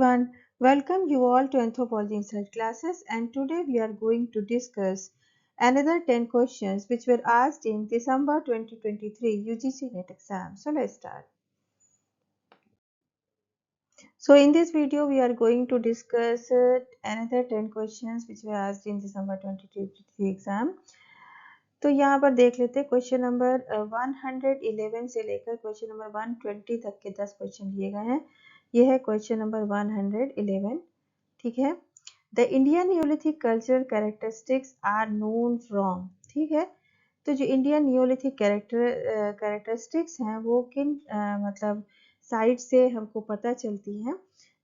everyone, welcome you all to Anthropology Inside classes, and today we are going to discuss another 10 questions which were asked in December 2023 UGC NET exam. So let's start. So in this video we are going to discuss another 10 questions which were asked in December 2023 exam. तो यहाँ पर देख लेते हैं question number 111 से लेकर question number 120 तक के 10 क्वेश्चन दिए गए हैं। यह है क्वेश्चन नंबर 111, ठीक है। The Indian neolithic cultural characteristics are known from, ठीक है। तो जो इंडियन नियोलिथिक कैरेक्टरिस्टिक्स हैं वो किन मतलब साइट से हमको पता चलती हैं।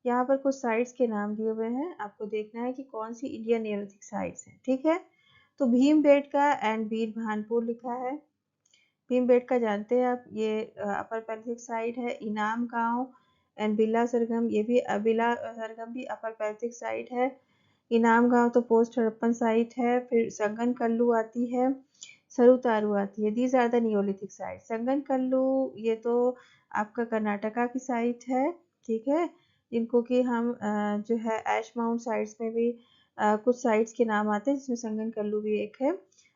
यहाँ पर कुछ साइट्स के नाम दिए हुए हैं, आपको देखना है कि कौन सी इंडियन नियोलिथिक साइट्स हैं, ठीक है। तो भीमबेटका एंड वीर भानपुर लिखा है। भीमबेटका जानते हैं आप, ये अपर पैलिथिक साइट है। इनाम गांव एंड बिला सरगम, ये भी बिला सरगम भी अपर पैलिथिक साइट है। इनाम गांव तो पोस्ट हड़प्पन साइट है। फिर संगन कल्लू आती है, सरुतारू आती है। These are the neolithic site. Sanganakallu ये तो आपका कर्नाटका की साइट है, ठीक है, जिनको कि हम जो है ऐश माउंट साइट्स में भी कुछ साइट्स के नाम आते हैं, जिसमें संगन कल्लू भी एक है।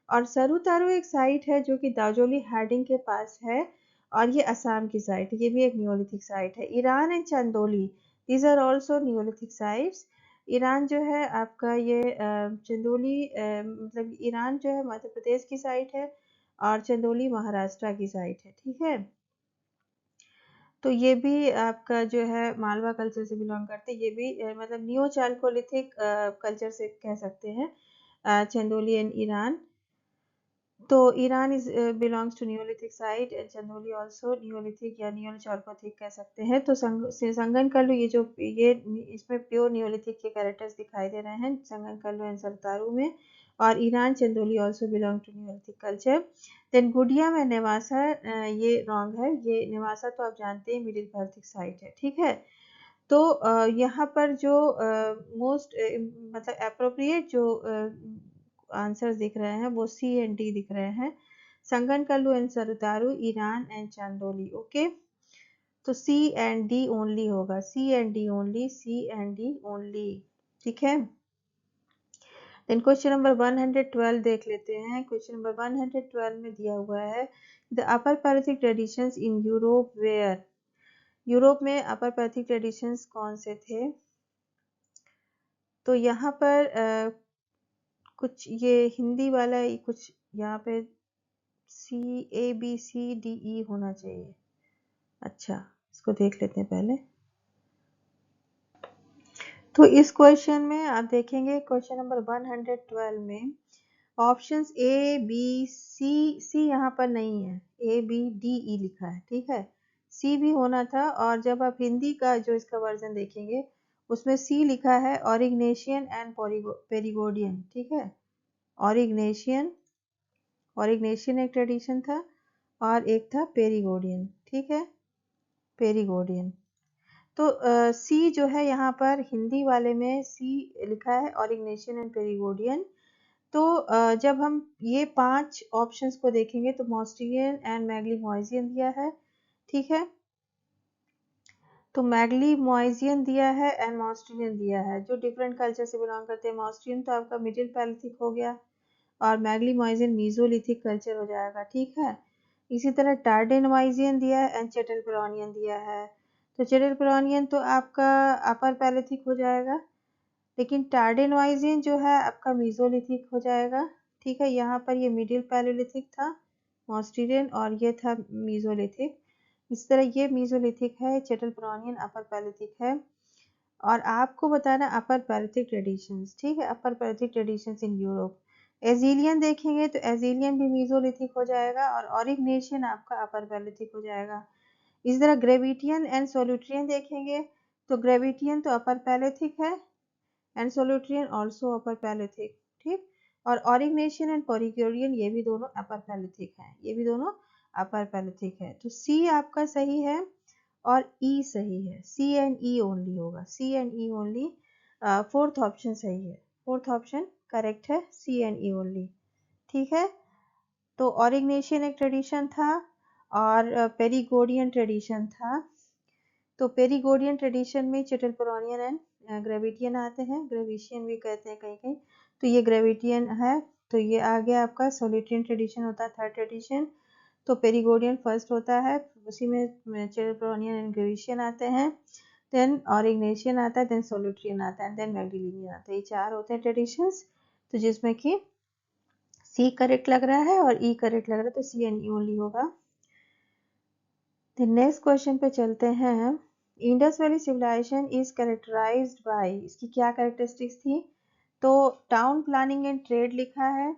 और सरुतारू एक साइट है जो कि दाजोली हार्डिंग के पास है, और ये असम की साइट है, ये भी एक नियोलिथिक साइट है। Iran and Chandoli, these are also neolithic sites. Iran जो है आपका ये चंदोली मतलब ईरान जो है मध्य प्रदेश की साइट है, और चंदोली महाराष्ट्र की साइट है, ठीक है। तो ये भी आपका जो है मालवा कल्चर से बिलोंग करते हैं। ये भी मतलब नियो चालकोलिथिक कल्चर से कह सकते हैं चंदोली एंड ईरान। तो Iran is belongs to neolithic site and Chandoli also neolithic या नियो चालकोलिथिक कह सकते हैं। तो संगन कल्लू ये इसमें प्योर नियोलिथिक के कैरेक्टर्स दिखाई दे रहे हैं संगन कल्लू एंड सरतारू में। और ईरान Chandoli also belong to neolithic culture. Then Gudiyam and Nevasa, ये रॉन्ग है। ये नेवासा तो आप जानते हैं मिडिल पैलिथिक साइट है, ठीक है। तो यहाँ पर जो मोस्ट मतलब अप्रोप्रिएट जो आंसर दिख रहे हैं वो सी एंड डी दिख रहे हैं। संगन कल्लू एंड सरुतारू, ईरान एंड चांदोली, ओके। तो सी एंड डी ओनली होगा, C and D only, C and D only, ठीक है। देन क्वेश्चन नंबर 112 देख लेते हैं। क्वेश्चन नंबर 112 में दिया हुआ है the upper paleolithic traditions in Europe where. Europe में अपर पैलिथिक ट्रेडिशंस कौन से थे। तो यहाँ पर कुछ ये हिंदी वाला कुछ यहाँ पे CABCDE होना चाहिए। अच्छा, इसको देख लेते हैं पहले। तो इस क्वेश्चन में आप देखेंगे क्वेश्चन नंबर 112 में ऑप्शंस A B C यहाँ पर नहीं है, ABDE लिखा है, ठीक है। C भी होना था। और जब आप हिंदी का जो इसका वर्जन देखेंगे उसमें C लिखा है ऑरिग्नेशियन एंड पेरिगोडियन, ठीक है। ऑरिग्नेशियन एक ट्रेडिशन था और एक था पेरिगोडियन, ठीक है, पेरिगोडियन। तो सी जो है यहाँ पर हिंदी वाले में सी लिखा है ऑरिग्नेशियन एंड पेरिगोडियन। तो जब हम ये 5 ऑप्शंस को देखेंगे तो मॉस्ट्रियन एंड मैग्लीमोइजियन दिया है, ठीक है। तो मैग्लीमोइजियन दिया है एंड मॉस्ट्रियन दिया है, जो डिफरेंट कल्चर से बिलोंग करते हैं। मॉस्ट्रियन तो आपका मिडिल पैलिथिक हो गया और मैग्लीमोइजियन मीजोलिथिक कल्चर हो जाएगा, ठीक है। इसी तरह टार्डेनवाइजियन दिया है एंड चेटलपेरोनियन दिया है। तो चेटलपेरोनियन तो आपका अपर पैलिथिक हो जाएगा, लेकिन टार्डेनवाइजियन जो है आपका मीजोलिथिक हो जाएगा, ठीक है। यहाँ पर ये मिडिल पैलियोलिथिक था मॉस्ट्रियन और ये था मीजोलिथिक। इस तरह ये मीजोलिथिक है, चेटलपेरोनियन अपर पैलियोलिथिक है। और आपको बताना अपर पैलियोलिथिक ट्रेडिशंस, ठीक है, upper paleolithic traditions in Europe. Azilian देखेंगे तो एजीलियन भी मीजोलिथिक हो जाएगा और ऑरिग्नेशियन आपका अपर पैलियोलिथिक हो जाएगा। इसी तरह ग्रेविटियन एंड सोल्यूट्रियन देखेंगे तो ग्रेविटियन तो अपर पैलियोलिथिक है एंड सोल्यूट्रियन ऑल्सो अपर पैलियोलिथिक, ठीक। और ऑरिग्नेशियन एंड पेरिगोडियन ये भी दोनों अपर पैलियोलिथिक हैं, ये भी दोनों अपर पैलियोलिथिक है। तो सी आपका सही है और ई सही है, सी एंड ई ओनली होगा, C and E only. Fourth option सही है, फोर्थ ऑप्शन करेक्ट है, सी एंड ई ओनली, ठीक है। तो ऑरिग्नेशियन एक ट्रेडिशन था और पेरिगोडियन ट्रेडिशन था। तो पेरिगोडियन ट्रेडिशन में चैटलपोरोनियन एंड ग्रेविटियन आते हैं, ग्रेविशियन भी कहते हैं कहीं कहीं, तो ये ग्रेविटियन है। तो ये आ गया आपका सोलिट्रियन ट्रेडिशन होता है थर्ड ट्रेडिशन। तो पेरिगोडियन फर्स्ट होता है, उसी में चैटलपोरोनियन एंड ग्रेविशियन आते हैं, देन और इग्नेशियन आता है, देन सोलिट्रियन आता है, देन मैगडिलिनियन आता है। ये चार होते हैं ट्रेडिशंस। तो जिसमें कि सी करेक्ट लग रहा है और ई करेक्ट लग रहा है, तो सी एंड ई ओनली होगा। नेक्स्ट क्वेश्चन पे चलते हैं। Indus valley civilization is characterized by, इसकी क्या कैरेक्टरिस्टिक्स थी? तो टाउन प्लानिंग एंड ट्रेड लिखा है,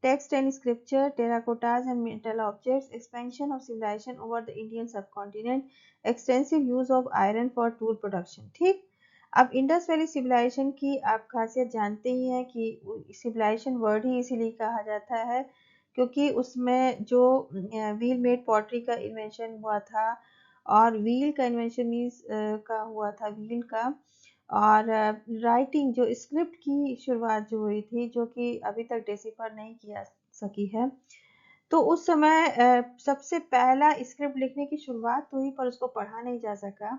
text and scripture, terracottas and metal objects, expansion of civilization over the Indian subcontinent, extensive use of iron for tool production। ठीक, अब Indus valley civilisation की आप खासियत जानते ही हैं कि सिविलाइजेशन वर्ड ही इसीलिए कहा जाता है क्योंकि उसमें जो व्हील मेड पॉटरी का इन्वेंशन हुआ था, और व्हील का इन्वेंशन मीन्स का हुआ था व्हील का, और राइटिंग जो स्क्रिप्ट की शुरुआत जो हुई थी, जो कि अभी तक डिसिफर नहीं किया सकी है। तो उस समय सबसे पहला स्क्रिप्ट लिखने की शुरुआत हुई पर उसको पढ़ा नहीं जा सका।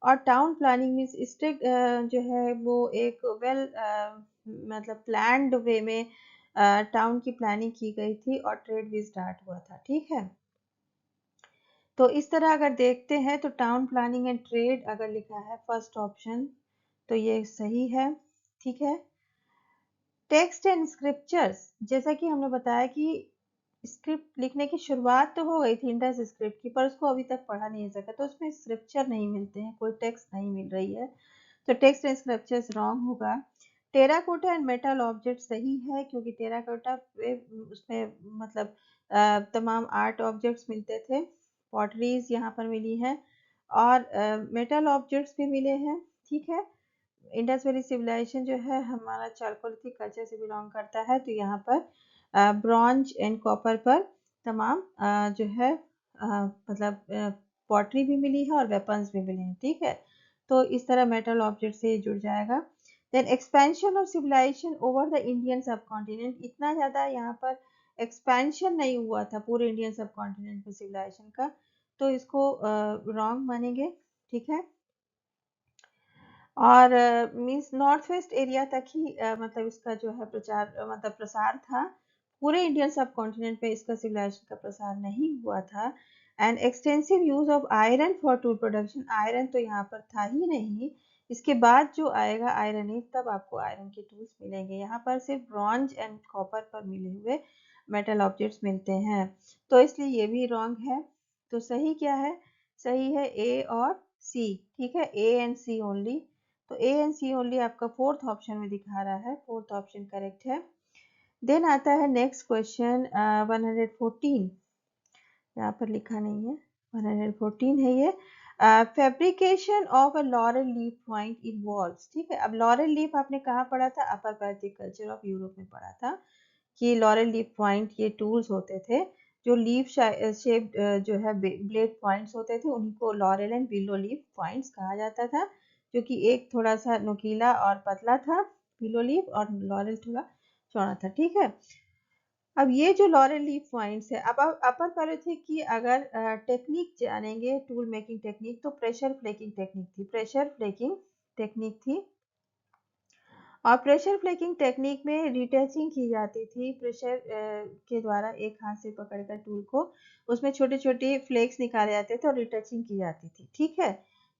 और टाउन प्लानिंग मीन्स स्ट्रिक्ट जो है वो एक वेल मतलब प्लान्ड वे में टाउन की प्लानिंग की गई थी और ट्रेड भी स्टार्ट हुआ था। ठीक है, तो इस तरह अगर देखते हैं तो टाउन प्लानिंग एंड ट्रेड अगर लिखा है फर्स्ट ऑप्शन तो ये सही है। ठीक है, टेक्स्ट एंड स्क्रिप्चर्स, जैसा कि हमने बताया कि स्क्रिप्ट लिखने की शुरुआत तो हो गई थी इंडस स्क्रिप्ट की, पर उसको अभी तक पढ़ा नहीं जा सका, तो उसमें स्क्रिप्चर नहीं मिलते हैं, कोई टेक्स्ट नहीं मिल रही है, तो टेक्स्ट एंड स्क्रिप्चर्स रॉन्ग होगा। टेराकोटा एंड मेटल ऑब्जेक्ट सही है क्योंकि टेराकोटा उसमें मतलब तमाम आर्ट ऑब्जेक्ट्स मिलते थे, पॉटरीज यहाँ पर मिली है और मेटल ऑब्जेक्ट्स भी मिले हैं। ठीक है, इंडस वैली सिविलाइजेशन जो है हमारा चारकोलिथिक कल्चर से बिलोंग करता है, तो यहाँ पर ब्रॉन्ज एंड कॉपर पर तमाम जो है मतलब पॉटरी भी मिली है और वेपन्स भी मिले हैं। ठीक है, तो इस तरह मेटल ऑब्जेक्ट से जुड़ जाएगा। Then expansion of civilization over the Indian subcontinent, इतना ज़्यादा यहाँ पर एक्सपेंशन नहीं हुआ था पूरे इंडियन सब कॉन्टिनेंट में सिविलाइजेशन का, तो इसको रॉन्ग मानेंगे। ठीक है, और मींस नॉर्थ वेस्ट एरिया तक ही मतलब इसका जो है प्रचार मतलब प्रसार था, पूरे इंडियन सब कॉन्टिनेंट पे इसका सिविलाइजेशन का प्रसार नहीं हुआ था। And extensive use of iron for tool production, iron तो यहाँ पर था ही नहीं, इसके बाद जो आएगा आयरन एज तब आपको आयरन के टूल्स मिलेंगे, यहाँ पर सिर्फ ब्रॉन्ज एंड कॉपर पर मिले हुए मेटल ऑब्जेक्ट्स मिलते हैं, तो इसलिए ये भी रॉन्ग है। तो सही क्या है? सही है ए और सी। ठीक है, ए एंड सी ओनली, तो ए एंड सी ओनली आपका फोर्थ ऑप्शन में दिखा रहा है, फोर्थ ऑप्शन करेक्ट है। देन आता है नेक्स्ट क्वेश्चन 114, यहाँ पर लिखा नहीं है, 114 है ये। Fabrication of a laurel leaf point involves. ठीक है, अब लॉरेल लीफ आपने कहाँ पढ़ा था? अपर पैथिक कल्चर ऑफ यूरोप में पढ़ा था कि लॉरेल लीफ पॉइंट ये टूल्स होते थे, जो लीफ शेप्ड जो है ब्लेड पॉइंट्स होते थे, उन्हीं को laurel and willow leaf points कहा जाता था, जो कि एक थोड़ा सा नुकीला और पतला था विलो लीफ, और लॉरेल थोड़ा चौड़ा था। ठीक है, अब ये जो लॉरेल लीफ पॉइंट्स है, अब अपर पैरेथिक की अगर टेक्निक जानेंगे, टूल मेकिंग टेक्निक, तो प्रेशर फ्लेकिंग टेक्निक थी, प्रेशर फ्लेकिंग टेक्निक थी। और प्रेशर फ्लेकिंग टेक्निक में रिटचिंग की जाती थी, प्रेशर के द्वारा एक हाथ से पकड़कर टूल को उसमें छोटे छोटे फ्लेक्स निकाले जाते थे और रिटचिंग की जाती थी। ठीक है,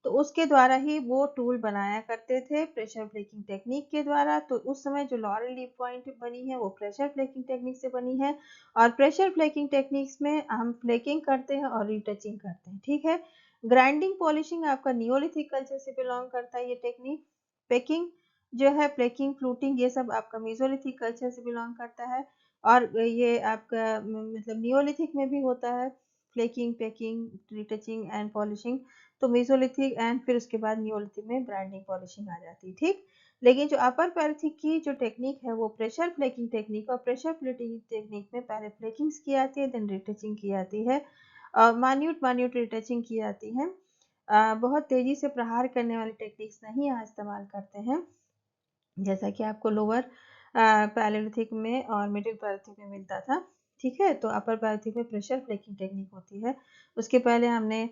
तो उसके द्वारा ही वो टूल बनाया करते थे प्रेशर फ्लेकिंग टेक्निक के द्वारा। तो उस समय जो लॉरेल लीफ पॉइंट बनी है वो प्रेशर फ्लेकिंग टेक्निक से बनी है, और प्रेशर फ्लेकिंग टेक्निक्स में हम फ्लेकिंग करते हैं और रिटचिंग करते हैं। ठीक है, ग्राइंडिंग पॉलिशिंग आपका नियोलिथिक कल्चर से बिलोंग करता है ये टेक्निक। पेकिंग जो है, प्लेकिंग, फ्लूटिंग, ये सब आपका मेसोलिथिक कल्चर से बिलोंग करता है, और ये आपका मतलब नियोलिथिक में भी होता है flaking, packing, retouching and polishing, तो मेसोलिथिक एंड फिर उसके बाद नियोलिथिक में ग्राइंडिंग पॉलिशिंग आ जाती है। ठीक, लेकिन जो अपर पैरेथिक की जो टेक्निक है वो प्रेशर फ्लेकिंग टेक्निक, और प्रेशर फ्लेकिंग टेक्निक में पहले फ्लेकिंग्स की जाती है, देन रिटचिंग की जाती है, मान्यूट मान्यूट रिटचिंग की जाती है। बहुत तेजी से प्रहार करने वाली टेक्निक्स नहीं यहाँ इस्तेमाल करते हैं, जैसा कि आपको लोअर पैलेलिथिक में और मिडिल पैलेलिथिक में मिलता था। ठीक है। तो अपर पैराथिक में प्रेशर फ्लेकिंग टेक्निक होती है। उसके पहले हमने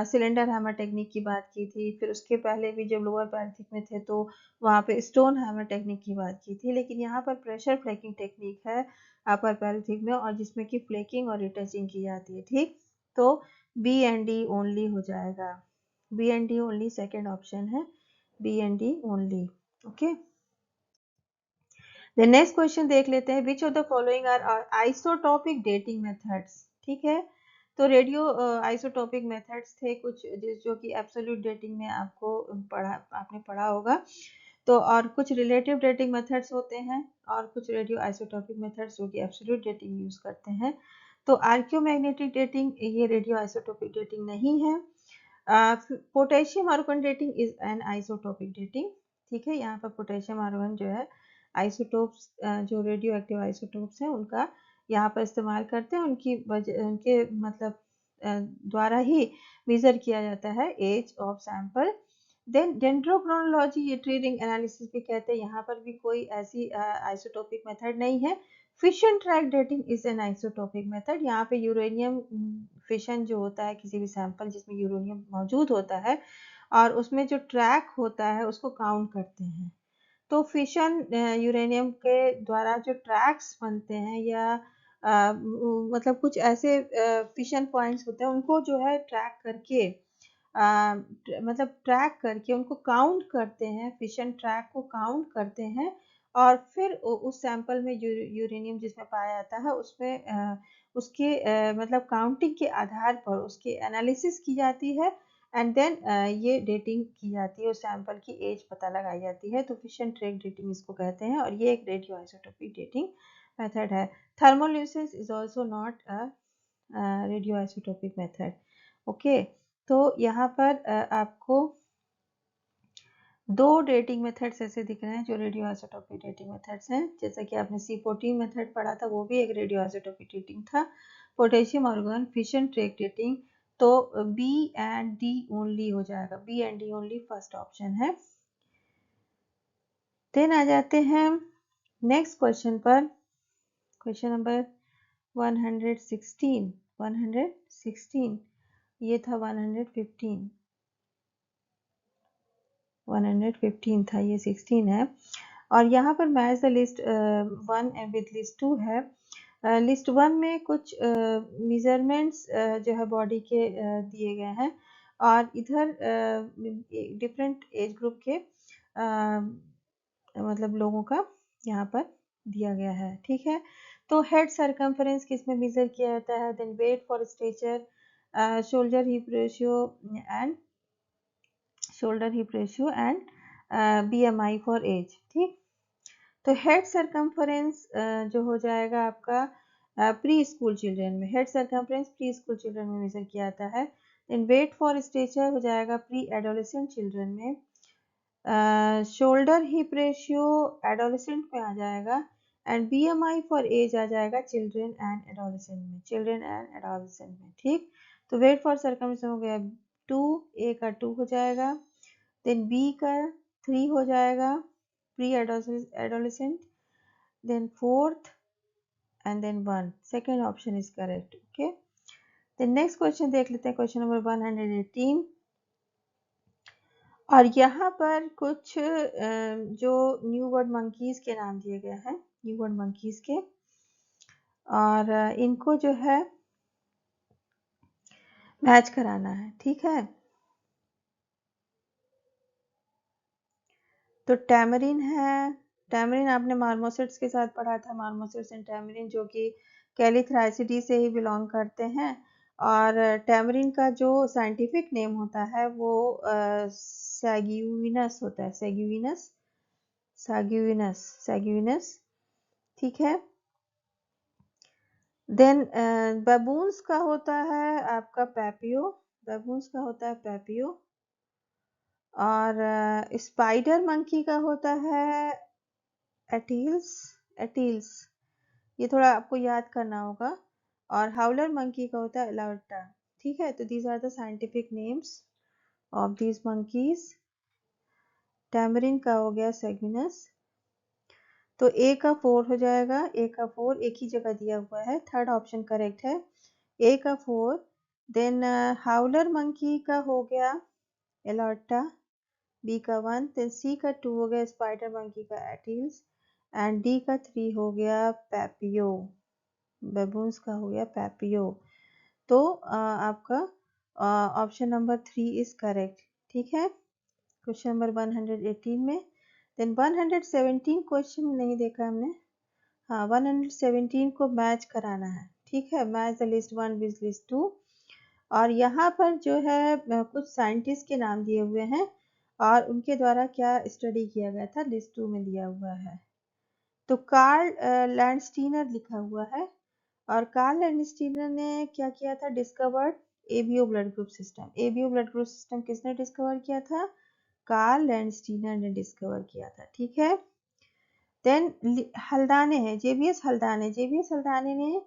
सिलेंडर हैमर टेक्निक की बात की थी, फिर उसके पहले भी जब लोअर पैराथिक में थे तो वहाँ पे स्टोन हैमर टेक्निक की बात की थी, लेकिन यहाँ पर प्रेशर फ्लेकिंग टेक्निक है अपर पैराथिक में, और जिसमें कि फ्लेकिंग और रिटचिंग की जाती है। ठीक, तो बी एंड डी ओनली हो जाएगा, B and D only second option है, B and D only. Okay, the next question देख लेते हैं, which of the following are isotopic dating methods. ठीक है, तो रेडियो आइसोटोपिक मेथड्स थे कुछ जो कि एब्सोल्यूट डेटिंग में आपने पढ़ा होगा। तो और कुछ रिलेटिव डेटिंग मेथड्स होते हैं और कुछ रेडियो आइसोटोपिक मेथड्स जो कि एब्सोल्यूट डेटिंग यूज करते हैं। तो आर्कियोमैग्नेटिक डेटिंग ये रेडियो आइसोटोपिक डेटिंग नहीं है। Potassium argon dating is an isotopic dating. ठीक है, यहाँ पर पोटेशियम आर्गन जो है आइसोटोप्स, जो रेडियो एक्टिव आइसोटोप्स हैं उनका यहाँ पर इस्तेमाल करते हैं, उनके मतलब द्वारा ही मेजर किया जाता है age of sample. Then dendrochronology ये ट्रीरिंग एनालिसिस भी कहते हैं, यहाँ पर भी कोई ऐसी आइसोटोपिक मेथड नहीं है। Fission track dating is an isotopic method, यहाँ पे यूरेनियम फिशन जो होता है किसी भी सैंपल जिसमें यूरेनियम मौजूद होता है और उसमें जो ट्रैक होता है उसको काउंट करते हैं। तो फिशन यूरेनियम के द्वारा जो ट्रैक्स बनते हैं या मतलब कुछ ऐसे फिशन पॉइंट्स होते हैं उनको जो है ट्रैक करके मतलब ट्रैक करके उनको काउंट करते हैं, फिशन ट्रैक को काउंट करते हैं और फिर उस सैंपल में यूरेनियम जिसमें पाया जाता है उसमें उसके मतलब काउंटिंग के आधार पर उसकी एनालिसिस की जाती है एंड देन ये डेटिंग की जाती है, उस सैंपल की एज पता लगाई जाती है। तो फिशन ट्रैक डेटिंग इसको कहते हैं और ये एक रेडियो आइसोटोपिक डेटिंग मेथड है। Thermoluminescence is also not a radio isotopic method. Okay, तो यहाँ पर आपको दो डेटिंग मेथड्स ऐसे दिख रहे हैं जो रेडियो आइसोटोपिक डेटिंग मेथड्स हैं। जैसा कि आपने C14 मेथड पढ़ा था, वो भी एक रेडियो आइसोटोपिक डेटिंग था। Potassium argon fission track dating, तो बी एंड डी ओनली हो जाएगा, B and D only first option है। देन आ जाते हैं नेक्स्ट क्वेश्चन पर, क्वेश्चन नंबर 116, 116, ये था 115, 115 था, ये 16 है। और यहाँ पर match the list 1 with list 2 है। लिस्ट 1 में कुछ मेजरमेंट्स जो है बॉडी के दिए गए हैं और इधर डिफरेंट एज ग्रुप के मतलब लोगों का यहाँ पर दिया गया है। ठीक है, तो हेड सरकमफरेंस किस में मेजर किया जाता है, then weight for stature, shoulder hip ratio and BMI for age. ठीक, तो हेड सरकमफरेंस जो हो जाएगा आपका प्री स्कूल चिल्ड्रन में, head circumference preschool children में मेजर किया जाता है। देन वेट फॉर स्टेचर हो जाएगा प्री एडोलेसेंट चिल्ड्रन में। शोल्डर हिप रेशियो एडोलेसेंट में आ जाएगा एंड BMI फॉर एज आ जाएगा चिल्ड्रन एंड एडोलेसेंट में, चिल्ड्रन एंड एडोलेसेंट में। ठीक, तो वेट फॉर सरकमफरेंस हो गया 2, ए का 2 हो जाएगा, देन बी का 3 हो जाएगा pre adolescent, then fourth and then 1, second option is correct. Okay, the next question देख लेते हैं, क्वेश्चन नंबर 118। और यहाँ पर कुछ जो न्यू वर्ड मंकीज के नाम दिए गए हैं, न्यू वर्ड मंकीज के, और इनको जो है मैच कराना है। ठीक है, तो टैमरिन है, टैमरिन आपने मार्मोसेट्स के साथ पढ़ा था, मार्मोसेट्स एंड टैमरिन जो कि कैलीथ्राइसिडी से ही बिलोंग करते हैं। और टैमरिन का जो साइंटिफिक नेम होता है वो सैग्यूविनस होता है, सैग्यूविनस, सैग्यूविनस, सैग्यूविनस। ठीक है, देन बैबून्स का होता है आपका पैपियो, बैबून्स का होता है पैपियो। और स्पाइडर मंकी का होता है एटील्स, एटील्स, ये थोड़ा आपको याद करना होगा। और हाउलर मंकी का होता है एलार्टा। ठीक है, तो these are the scientific names of these monkeys. Tamarin का हो गया सेग्विनस। तो ए का 4 हो जाएगा, ए का 4 एक ही जगह दिया हुआ है, थर्ड ऑप्शन करेक्ट है, ए का 4। देन हाउलर मंकी का हो गया एलर्टा, बी का 1। देन सी का 2 हो गया स्पाइडर मंकी का एटिल्स, एंड डी का 3 हो गया पैपियो, बेबून्स का हो गया पैपियो। तो आपका ऑप्शन नंबर 3 इज करेक्ट। ठीक है, क्वेश्चन नंबर 118 में। देन 117 क्वेश्चन नहीं देखा हमने, हाँ 117 को मैच कराना है। ठीक है, match the list 1 with list 2। और यहाँ पर जो है कुछ साइंटिस्ट के नाम दिए हुए हैं और उनके द्वारा क्या स्टडी किया गया था लिस्ट 2 में दिया हुआ है। तो कार्ल लैंडस्टीनर लिखा हुआ है, और कार्ल लैंडस्टीनर ने क्या किया था, discovered ABO blood group system. ABO blood group system किसने डिस्कवर किया था, कार्ल लैंडस्टीनर ने डिस्कवर किया था। ठीक है, देन हल्दाने हैं, जेबीएस हल्दाने। जेबीएस हल्दाने ने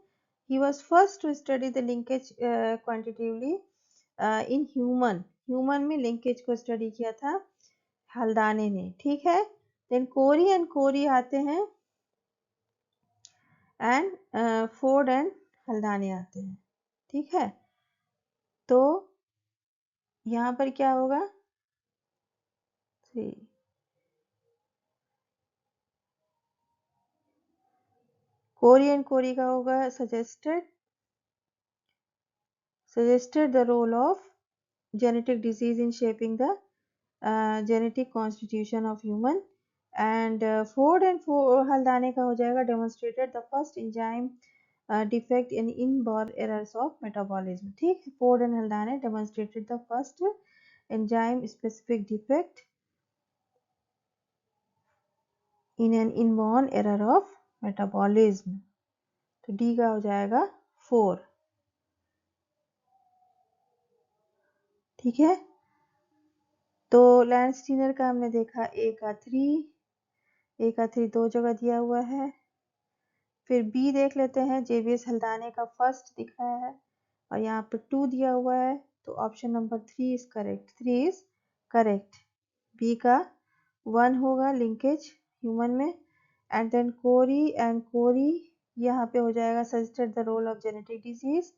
he was first to study the linkage quantitatively in human में लिंकेज को स्टडी किया था हल्दाने ने। ठीक है, देन कोरी एंड कोरी आते हैं, एंड फोर्ड एंड हल्दाने आते हैं। ठीक है, तो यहाँ पर क्या होगा, 3 कोरी एंड कोरी का होगा suggested the role of genetic disease in shaping the genetic constitution of human, and Ford and Haldane का हो जाएगा demonstrated the first enzyme defect in inborn errors of metabolism। ठीक, Ford and Haldane demonstrated the first enzyme specific defect in an inborn error of metabolism। तो D का हो जाएगा 4। ठीक है, तो लैंडस्टीनर का हमने देखा ए का 3 दो जगह दिया हुआ है। फिर बी देख लेते हैं, जेबीएस हल्दाने का फर्स्ट दिख रहा है और यहाँ पे 2 दिया हुआ है, तो option number 3 is correct. 3 is correct, B का 1 होगा लिंकेज ह्यूमन में, एंड देन कोरी एंड कोरी यहाँ पे हो जाएगा suggested the role of genetic disease,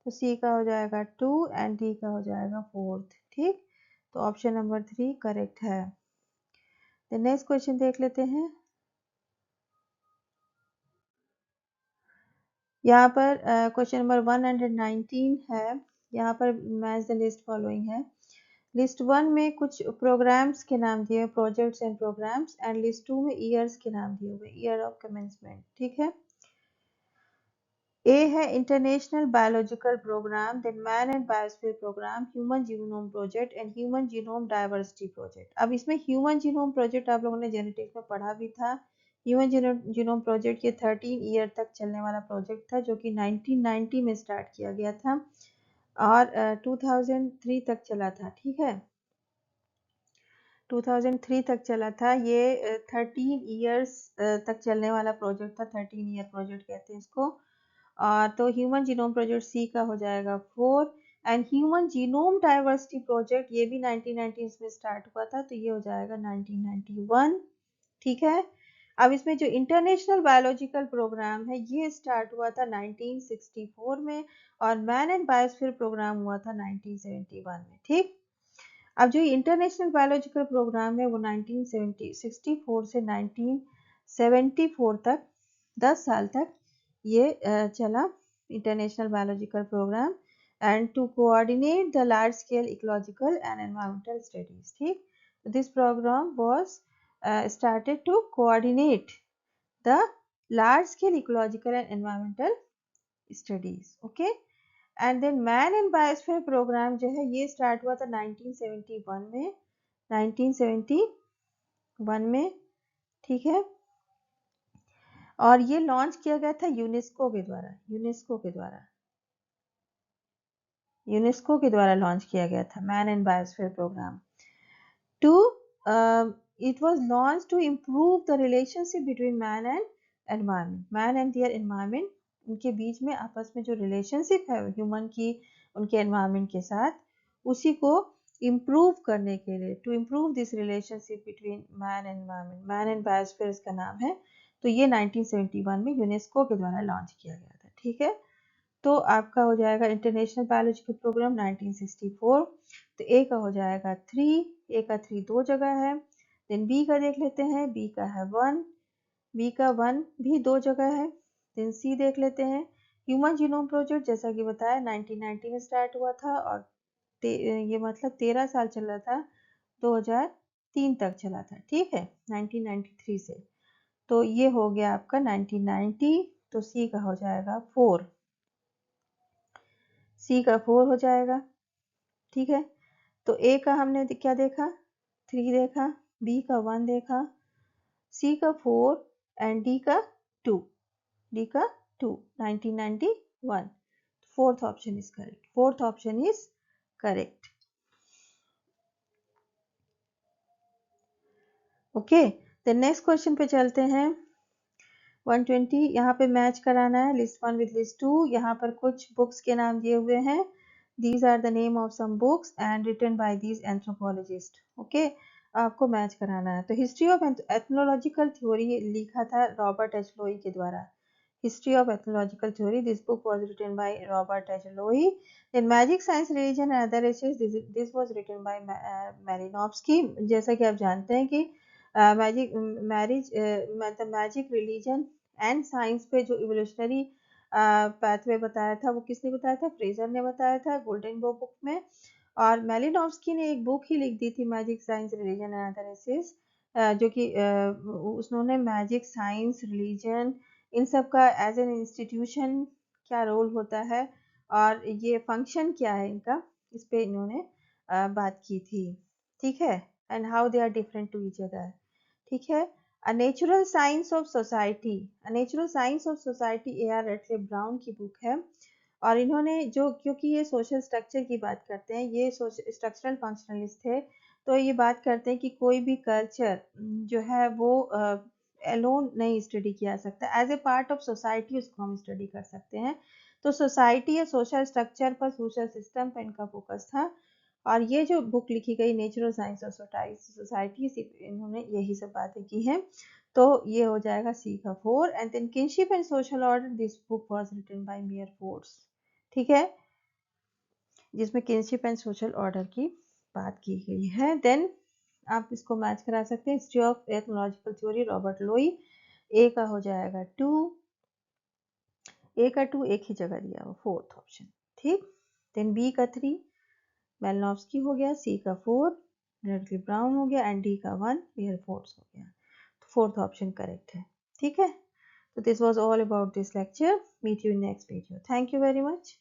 तो सी का हो जाएगा 2 एंड डी का हो जाएगा 4th। ठीक, तो ऑप्शन नंबर 3 करेक्ट है। नेक्स्ट क्वेश्चन देख लेते हैं। यहाँ पर क्वेश्चन नंबर 119 है, यहाँ पर मैच द लिस्ट फॉलोइंग है। लिस्ट 1 में कुछ प्रोग्राम्स के नाम दिए हुए, projects and programmes, and list 2 में ईयर्स के नाम दिए हुए, ईयर ऑफ कमेंसमेंट। ठीक है, ए है international biological programme, then man and biosphere programme, human genome project and human genome diversity project. अब इसमें ह्यूमन जीनोम प्रोजेक्ट आप लोगों ने जेनेटिक्स में पढ़ा भी था। ह्यूमन जीनोम प्रोजेक्ट ये 13 ईयर तक चलने वाला प्रोजेक्ट था, जो कि 1990 में स्टार्ट किया गया था और 2003 तक चला था। ठीक है, 2003 तक चला था। ये 13 ईयर्स तक चलने वाला प्रोजेक्ट था, 13 ईयर प्रोजेक्ट कहते हैं इसको। तो ह्यूमन जीनोम प्रोजेक्ट सी का हो जाएगा 4, and human genome diversity project ये भी 1990 में स्टार्ट हुआ था, तो ये हो जाएगा 1991। ठीक है, अब इसमें जो इंटरनेशनल बायोलॉजिकल प्रोग्राम है ये स्टार्ट हुआ था 1964 में, और मैन एंड बायोस्फीयर प्रोग्राम हुआ था 1971 में। ठीक, अब जो इंटरनेशनल बायोलॉजिकल प्रोग्राम है वो 1964 से 1974 तक 10 साल तक ये चला, international biological programme, and to coordinate the large scale ecological and environmental studies. ठीक, this programme was started to coordinate the large scale ecological and environmental studies। okay, and then man and biosphere programme जो है ये start हुआ था 1971 में, 1971 में। ठीक है, और ये लॉन्च किया गया था यूनेस्को के द्वारा, यूनेस्को के द्वारा लॉन्च किया गया था man and biosphere programme. To it was launched to improve the relationship between man and environment, man and their environment, उनके बीच में आपस में जो रिलेशनशिप है ह्यूमन की उनके एनवायरनमेंट के साथ, उसी को इम्प्रूव करने के लिए, to improve this relationship between man and environment, man and biosphere इसका नाम है, तो ये 1971 में यूनेस्को के द्वारा लॉन्च किया गया था। ठीक है, तो आपका हो जाएगा इंटरनेशनल बायोलॉजिकल प्रोग्राम 1964। तो ए का हो जाएगा 3, ए का 3 दो जगह है। देन बी का देख लेते हैं, बी का है 1, बी का 1 भी दो जगह है। देन सी देख लेते हैं, ह्यूमन जीनोम प्रोजेक्ट जैसा कि बताया 1990 में स्टार्ट हुआ था और ये मतलब 13 साल चल रहा था, 2003 तक चला था। ठीक है, 1993 से। तो ये हो गया आपका 1990। तो सी का हो जाएगा 4, सी का 4 हो जाएगा। ठीक है, तो ए का हमने क्या देखा, 3 देखा, बी का 1 देखा, सी का 4 एंड डी का 2, डी का 2, 1991। Fourth option is correct, fourth option is correct. Okay, तो नेक्स्ट क्वेश्चन पे चलते हैं। 120 यहाँ पे मैच कराना है लिस्ट 1 विद लिस्ट 2। यहाँ पर कुछ बुक्स के नाम दिए हुए हैं। These are the name of some books and written by these anthropologist. Okay, आपको मैच कराना है। तो हिस्ट्री ऑफ एथनोलॉजिकल थ्योरी लिखा था रॉबर्ट एच लोई के द्वारा। History of Ethnological Theory. This book was written by Robert H. Lowy. Then Magic, Science, Religion and Other Essays. This was written by Malinowski. जैसा कि आप जानते हैं कि मैजिक रिलीजन एंड साइंस पे जो इवोल्यूशनरी पाथवे बताया था वो किसने बताया था, फ्रेजर ने बताया था गोल्डन बुक में। और मेलिनोव्स्की ने एक बुक ही लिख दी थी magic, science, religion and other essays, जो कि उन्होंने मैजिक, साइंस, रिलीजन इन सब का एज एन इंस्टीट्यूशन क्या रोल होता है और ये फंक्शन क्या है इनका, इस पे इन्होंने बात की थी। ठीक है, and how they are different to each other. ठीक है, a natural science of society, a natural science of society AR Radcliffe Brown की बुक है। और इन्होंने जो, क्योंकि ये सोशल स्ट्रक्चर की बात करते हैं, ये स्ट्रक्चरल फंक्शनलिस्ट थे, तो ये बात करते हैं कि कोई भी कल्चर जो है वो एलोन नहीं स्टडी किया सकता, as a part of society उसको हम स्टडी कर सकते हैं। तो सोसाइटी या सोशल स्ट्रक्चर पर, सोशल सिस्टम पर इनका फोकस था। और ये जो बुक लिखी गई नेचुरल साइंस ऑफ सोसाइटी, इन्होंने यही सब बातें की हैं। तो ये हो जाएगा सी का 4। And then kinship and social order, this book was written by Meyer Fortes. ठीक है, जिसमें किनशिप एंड सोशल ऑर्डर की बात की गई है। देन आप इसको मैच करा सकते हैं, हिस्ट्री ऑफ एथनोलॉजिकल थ्योरी रॉबर्ट लोई। ए का हो जाएगा 2, ए का 2 एक ही जगह दिया हुआ, फोर्थ ऑप्शन। ठीक, देन बी का 3 मेलनोव्स्की हो गया, सी का 4 रेडक्लिफ ब्राउन हो गया एंड डी का 1 मेयर फोर्ड्स हो गया। तो फोर्थ ऑप्शन करेक्ट है। ठीक है, so this was all about this lecture. Meet you in next video. Thank you very much.